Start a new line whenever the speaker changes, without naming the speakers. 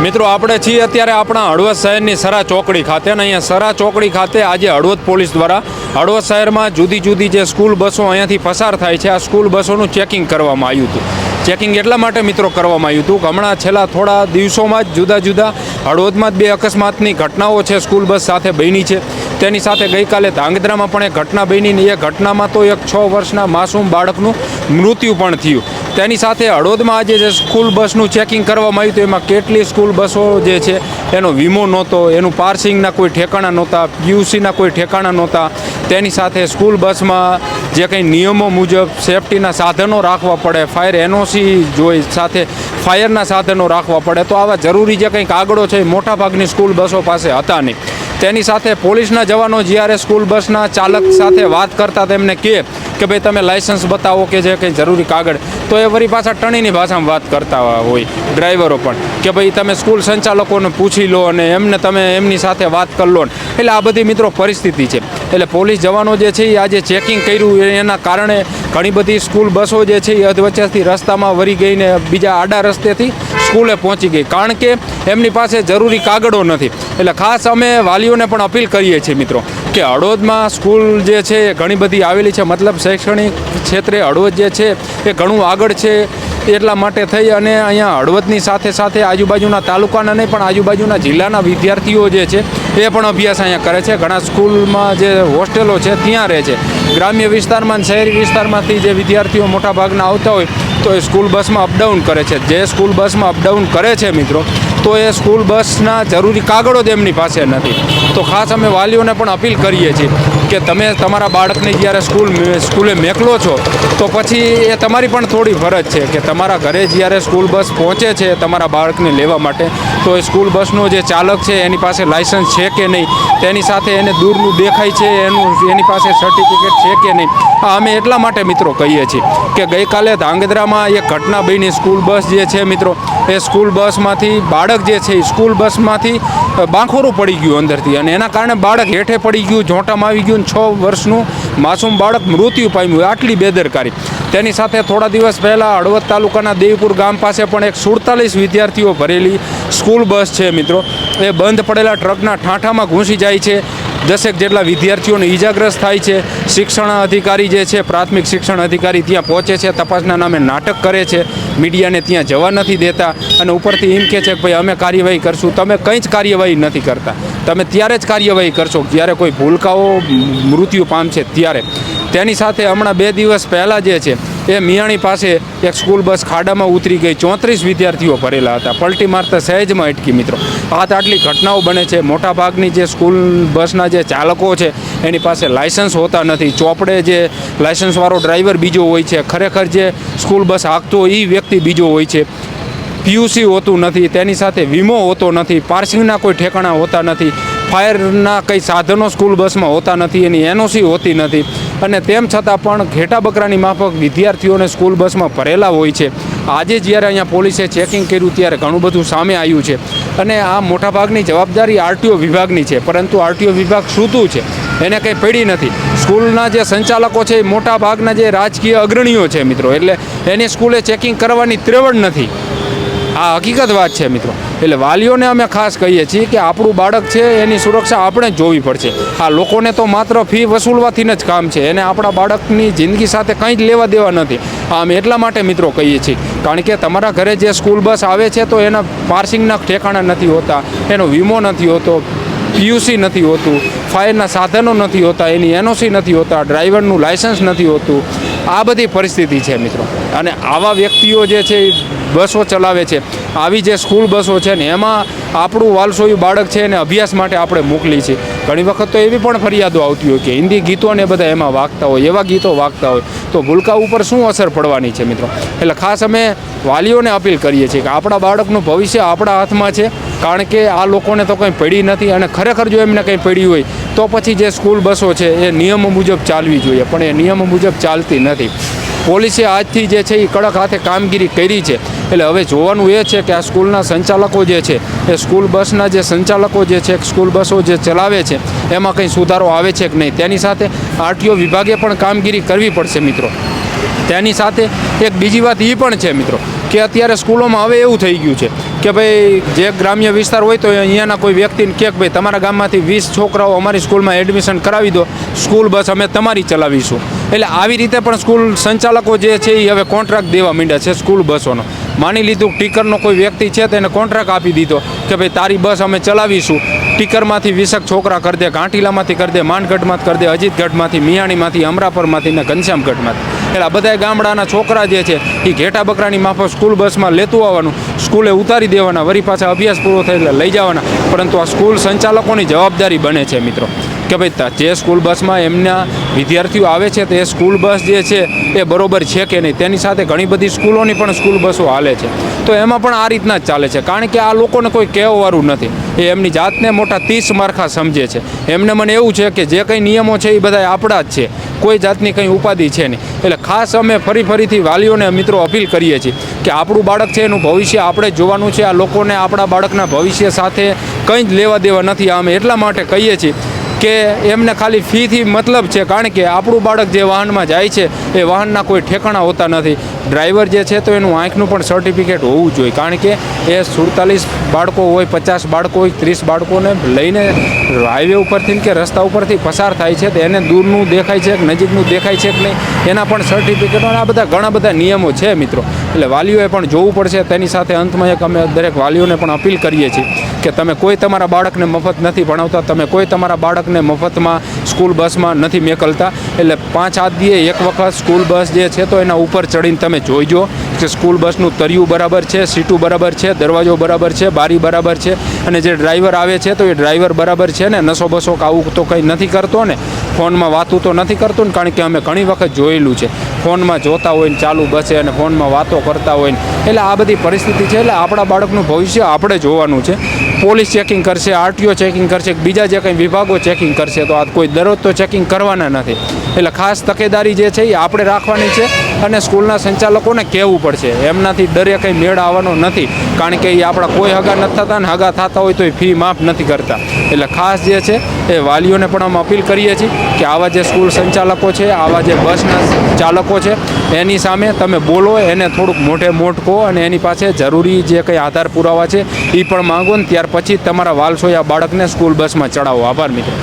મિત્રો આપણે છીએ અત્યારે આપણા હળવદ શહેરની સરા ચોકડી ખાતે અને અહીંયા સરા ચોકડી ખાતે આજે હળવદ પોલીસ દ્વારા હળવદ શહેરમાં જુદી જુદી જે સ્કૂલ બસો અહીંયાથી પસાર થાય છે આ સ્કૂલ બસોનું ચેકિંગ કરવામાં આવ્યું હતું. ચેકિંગ એટલા માટે મિત્રો કરવામાં આવ્યું હતું કે હમણાં છેલ્લા થોડા દિવસોમાં જ જુદા જુદા હળવદમાં જ 2 અકસ્માતની ઘટનાઓ છે સ્કૂલ બસ સાથે બની છે. તેની સાથે ગઈકાલે ધાંગધ્રામાં પણ એક ઘટના બની. એ ઘટનામાં તો એક 6 વર્ષના માસૂમ બાળકનું મૃત્યુ પણ થયું. તેની સાથે હળવદમાં આજે જે સ્કૂલ બસનું ચેકિંગ કરવામાં આવ્યું હતું એમાં કેટલી સ્કૂલ બસો જે છે એનો વીમો નહોતો, એનું પાર્સિંગના કોઈ ઠેકાણા નહોતા, પીયુસીના કોઈ ઠેકાણા નહોતા. તેની સાથે સ્કૂલ બસમાં જે કંઈ નિયમો મુજબ સેફટીના સાધનો રાખવા પડે, ફાયર એનઓસી જોઈ, સાથે ફાયરના સાધનો રાખવા પડે, તો આવા જરૂરી જે કંઈ કાગળો છે એ મોટાભાગની સ્કૂલ બસો પાસે હતા નહીં. તેની સાથે પોલીસના જવાનો જ્યારે સ્કૂલ બસના ચાલક સાથે વાત કરતા તેમને કહે કે ભાઈ તમે લાઇસન્સ બતાવો કે જે કંઈ જરૂરી કાગળ, તો એ વળી પાછા ટણીની ભાષામાં વાત કરતા હોય ડ્રાઈવરો પણ કે ભાઈ તમે સ્કૂલ સંચાલકોને પૂછી લો અને એમને તમે એમની સાથે વાત કરી લો. એટલે આ બધી મિત્રો પરિસ્થિતિ છે. એટલે પોલીસ જવાનો જે છે એ આજે ચેકિંગ કર્યું એના કારણે ઘણી બધી સ્કૂલ બસો જે છે એ અધવચ્ચેથી રસ્તામાં વળી ગઈને બીજા આડા રસ્તેથી સ્કૂલે પહોંચી ગઈ, કારણ કે એમની પાસે જરૂરી કાગળો નથી. એટલે ખાસ અમે વાલીઓને પણ અપીલ કરીએ છીએ મિત્રો કે હળવદમાં સ્કૂલ જે છે એ ઘણી બધી આવેલી છે, મતલબ શૈક્ષણિક ક્ષેત્રે હળવદ જે છે એ ઘણું આગળ છે. એટલા માટે થઈ અને અહીંયા હળવદની સાથે સાથે આજુબાજુના તાલુકાના નહીં પણ આજુબાજુના જિલ્લાના વિદ્યાર્થીઓ જે છે એ પણ અભ્યાસ અહીંયા કરે છે. ઘણા સ્કૂલમાં જે હોસ્ટેલો છે ત્યાં રહે છે. ગ્રામ્ય વિસ્તારમાં અને શહેરી વિસ્તારમાંથી જે વિદ્યાર્થીઓ મોટાભાગના આવતા હોય તો એ સ્કૂલ બસમાં અપડાઉન કરે છે. જે સ્કૂલ બસમાં અપડાઉન કરે છે મિત્રો તો એ સ્કૂલ બસના જરૂરી કાગળો જ એમની પાસે નથી. તો ખાસ અમે વાલીઓને પણ અપીલ કરીએ છીએ કે તમે તમારા બાળકને જ્યારે સ્કૂલે મોકલો છો તો પછી એ તમારી પણ થોડી ફરજ છે કે તમારા ઘરે જ્યારે સ્કૂલ બસ પહોંચે છે તમારા બાળકને લેવા માટે તો એ સ્કૂલ બસનો જે ચાલક છે એની પાસે લાઇસન્સ છે કે નહીં, તેની સાથે એને દૂરનું દેખાય છે એની પાસે સર્ટિફિકેટ છે કે નહીં. અમે એટલા માટે મિત્રો કહીએ છીએ કે ગઈકાલે ધાંગધ્રામાં એક ઘટના બની. સ્કૂલ બસ જે છે મિત્રો એ સ્કૂલ બસમાંથી બાળક જે છે એ સ્કૂલ બસમાંથી બાંખોરું પડી ગયું અંદરથી અને એના કારણે બાળક હેઠે પડી ગયું, ઝોંટામાં આવી ગયું. 6 વર્ષનું માસૂમ બાળક મૃત્યુ પામ્યું. આટલી બેદરકારી. તેની સાથે થોડા દિવસ પહેલાં હળવદ તાલુકાના દેવીપુર ગામ પાસે પણ એક 47 વિદ્યાર્થીઓ ભરેલી સ્કૂલ બસ છે મિત્રો એ બંધ પડેલા ટ્રકના ઠાંઠામાં ઘૂસી જાય છે. 10 જેટલા વિદ્યાર્થીઓને ઈજાગ્રસ્ત થાય છે. શિક્ષણ અધિકારી જે છે પ્રાથમિક શિક્ષણ અધિકારી ત્યાં પહોંચે છે, તપાસના નામે નાટક કરે છે, મીડિયાને ત્યાં જવા નથી દેતા અને ઉપરથી એમ કહે છે કે ભાઈ અમે કાર્યવાહી કરશું. તમે કંઈ જ કાર્યવાહી નથી કરતા. તમે ત્યારે જ કાર્યવાહી કરશો જ્યારે કોઈ ભૂલકાઓ મૃત્યુ પામશે ત્યારે. તેની સાથે હમણાં 2 દિવસ પહેલાં જે છે એ મિયાણી પાસે એક સ્કૂલ બસ ખાડામાં ઉતરી ગઈ. 34 વિદ્યાર્થીઓ ભરેલા હતા. પલટી મારતા સહેજમાં અટકી મિત્રો. આટલી ઘટનાઓ બને છે. મોટાભાગની જે સ્કૂલ બસના જે ચાલકો છે એની પાસે લાઇસન્સ હોતા નથી. ચોપડે જે લાઇસન્સવાળો ડ્રાઈવર બીજો હોય છે, ખરેખર જે સ્કૂલ બસ હાંકતો હોય એ વ્યક્તિ બીજો હોય છે. પીયુસી હોતું નથી, તેની સાથે વીમો હોતો નથી, પાર્સિંગના કોઈ ઠેકાણા હોતા નથી, ફાયરના કંઈ સાધનો સ્કૂલ બસમાં હોતા નથી, એની એનઓસી હોતી નથી. અને તેમ છતાં પણ ઘેટા બકરાની માફક વિદ્યાર્થીઓને સ્કૂલ બસમાં ભરેલા હોય છે. આજે જ્યારે અહીંયા પોલીસે ચેકિંગ કર્યું ત્યારે ઘણું બધું સામે આવ્યું છે અને આ મોટાભાગની જવાબદારી આરટીઓ વિભાગની છે, પરંતુ આરટીઓ વિભાગ સૂતું છે, એને કંઈ પડી નથી. સ્કૂલના જે સંચાલકો છે એ મોટાભાગના જે રાજકીય અગ્રણીઓ છે મિત્રો, એટલે એની સ્કૂલે ચેકિંગ કરવાની ત્રેવડ નથી. આ હકીકત વાત છે મિત્રો. એટલે વાલીઓને અમે ખાસ કહીએ છીએ કે આપણું બાળક છે એની સુરક્ષા આપણે જ જોવી પડશે. આ લોકોને તો માત્ર ફી વસૂલવાથી જ કામ છે, એને આપણા બાળકની જિંદગી સાથે કંઈ જ લેવા દેવા નથી. અમે એટલા માટે મિત્રો કહીએ છીએ કારણ કે તમારા ઘરે જે સ્કૂલ બસ આવે છે તો એના પાર્સિંગના ઠેકાણા નથી હોતા, એનો વીમો નથી હોતો, પીયુસી નથી હોતું, ફાયરના સાધનો નથી હોતા, એની એનઓસી નથી હોતા, ડ્રાઈવરનું લાઇસન્સ નથી હોતું. આ બધી પરિસ્થિતિ છે મિત્રો. અને આવા વ્યક્તિઓ જે છે બસો ચલાવે છે, આવી જે સ્કૂલ બસો છે ને એમાં આપણું વાલસોયું બાળક છે એને અભ્યાસ માટે આપણે મોકલી છે. ઘણી વખત તો એવી પણ ફરિયાદો આવતી હોય કે હિન્દી ગીતોને બધા એમાં વાગતા હોય, એવા ગીતો વાગતા હોય તો ભૂલકા ઉપર શું અસર પડવાની છે મિત્રો. એટલે ખાસ અમે વાલીઓને અપીલ કરીએ છીએ કે આપણા બાળકનું ભવિષ્ય આપણા હાથમાં છે, કારણ કે આ લોકોને તો કંઈ પડી નથી અને ખરેખર જો એમને કંઈ પડી હોય તો પછી જે સ્કૂલ બસો છે એ નિયમો મુજબ ચાલવી જોઈએ, પણ એ નિયમો મુજબ ચાલતી નથી. પોલીસે આજથી જે છે એ કડક હાથે કામગીરી કરી છે. એટલે હવે જોવાનું એ છે કે આ સ્કૂલના સંચાલકો જે છે એ સ્કૂલ બસના જે સંચાલકો જે છે સ્કૂલ બસો જે ચલાવે છે એમાં કંઈ સુધારો આવે છે કે નહીં. તેની સાથે આરટીઓ વિભાગે પણ કામગીરી કરવી પડશે મિત્રો. તેની સાથે એક બીજી વાત એ પણ છે મિત્રો કે અત્યારે સ્કૂલોમાં હવે એવું થઈ ગયું છે કે ભાઈ જે ગ્રામ્ય વિસ્તાર હોય તો અહીંયાના કોઈ વ્યક્તિને કહે કે ભાઈ તમારા ગામમાંથી 20 છોકરાઓ અમારી સ્કૂલમાં એડમિશન કરાવી દો, સ્કૂલ બસ અમે તમારી ચલાવીશું. એટલે આવી રીતે પણ સ્કૂલ સંચાલકો જે છે એ હવે કોન્ટ્રાક્ટ દેવા માંડ્યા છે સ્કૂલ બસોનો. માની લીધું ટીકરનો કોઈ વ્યક્તિ છે તેને કોન્ટ્રાક્ટ આપી દીધો કે ભાઈ તારી બસ અમે ચલાવીશું, ટીકરમાંથી 20 છોકરા કરી દે, ઘાંટીલામાંથી કરી દે, માનગઢમાંથી કરી દે, અજીતગઢમાંથી, મિયાણીમાંથી, અમરાપરમાંથી ને ઘનશ્યામગઢમાંથી. એટલે આ બધા ગામડાના છોકરા જે છે એ ઘેટા બકરાની માફક સ્કૂલ બસમાં લેતું આવવાનું, સ્કૂલે ઉતારી દેવાના, વળી પાછા અભ્યાસ પૂરો થાય એટલે લઈ જવાના. પરંતુ આ સ્કૂલ સંચાલકોની જવાબદારી બને છે મિત્રો કે ભાઈ જે સ્કૂલ બસમાં એમના વિદ્યાર્થીઓ આવે છે તે સ્કૂલ બસ જે છે એ બરોબર છે કે નહીં. તેની સાથે ઘણી બધી સ્કૂલોની પણ સ્કૂલ બસો હાલે છે તો એમાં પણ આ રીતના જ ચાલે છે. કારણ કે આ લોકોને કોઈ કહેવાવાળું નથી, એ એમની જાતને મોટા 30 મારખા સમજે છે. એમને મને એવું છે કે જે કંઈ નિયમો છે એ બધા આપણા જ છે, કોઈ જાતની કંઈ ઉપાધિ છે નહીં. એટલે ખાસ અમે ફરીથી વાલીઓને મિત્રો અપીલ કરીએ છીએ કે આપણું બાળક છે એનું ભવિષ્ય આપણે જ જોવાનું છે. આ લોકોને આપણા બાળકના ભવિષ્ય સાથે કંઈ જ લેવા દેવા નથી. અમે એટલા માટે કહીએ છીએ કે એમને ખાલી ફીથી મતલબ છે, કારણ કે આપણું બાળક જે વાહનમાં જાય છે એ વાહનના કોઈ ઠેકાણા હોતા નથી. ડ્રાઈવર જે છે તો એનું આંખનું પણ સર્ટિફિકેટ હોવું જોઈએ, કારણ કે એ 47 બાળકો હોય, 50 બાળકો હોય, 30 બાળકોને લઈને હાઈવે ઉપરથી કે રસ્તા ઉપરથી પસાર થાય છે તો એને દૂરનું દેખાય છે કે નજીકનું દેખાય છે કે નહીં એના પણ સર્ટિફિકેટો, આ બધા ઘણા બધા નિયમો છે મિત્રો. એટલે વાલીઓએ પણ જોવું પડશે. તેની સાથે અંતમાં એક અમે દરેક વાલીઓને પણ અપીલ કરીએ છીએ કે તમે કોઈ તમારા બાળકને મફત નથી ભણાવતા, તમે કોઈ તમારા બાળકને મફતમાં સ્કૂલ બસમાં નથી મેકલતા. એટલે 5 આદિએ એક વખત સ્કૂલ બસ જે છે તો એના ઉપર ચડીને તમે જોઈજો કે સ્કૂલ બસનું તરિયું બરાબર છે, સીટું બરાબર છે, દરવાજો બરાબર છે, બારી બરાબર છે, અને જે ડ્રાઈવર આવે છે તો એ ડ્રાઈવર બરાબર છે ને, નશો બસો કે આવું તો કંઈ નથી કરતો ને, ફોનમાં વાતું તો નથી કરતો ને. કારણ કે અમે ઘણી વખત જોયેલું છે ફોનમાં જોતા હોય ને ચાલુ બસે અને ફોનમાં વાતો કરતા હોય ને. એટલે આ બધી પરિસ્થિતિ છે. એટલે આપણા બાળકનું ભવિષ્ય આપણે જોવાનું છે. પોલીસ ચેકિંગ કરશે, આરટીઓ ચેકિંગ કરશે, બીજા જે કંઈ વિભાગો ચેકિંગ કરશે તો આ કોઈ દરરોજ તો ચેકિંગ કરવાના નથી. એટલે ખાસ તકેદારી જે છે એ આપણે રાખવાની છે અને સ્કૂલના સંચાલકોને કહેવું પડશે. એમનાથી દરે કંઈ મેળ આવવાનો નથી, કારણ કે એ આપણા કોઈ હગા નથી થતા ને હગા થતા હોય તો એ ફી માફ નથી કરતા. એટલે ખાસ જે છે એ વાલીઓને પણ અમે અપીલ કરીએ છીએ કે આવા જે સ્કૂલ સંચાલકો છે, આવા જે બસના ચાલકો છે એની સામે તમે બોલો, એને થોડુંક મોઢે મોઢ કહો અને એની પાસે જરૂરી જે કંઈ આધાર પુરાવા છે એ પણ માંગો ને ત્યાર પછી તમારા વાલસો આ બાળકને સ્કૂલ બસમાં ચડાવો. આભાર મિત્રો.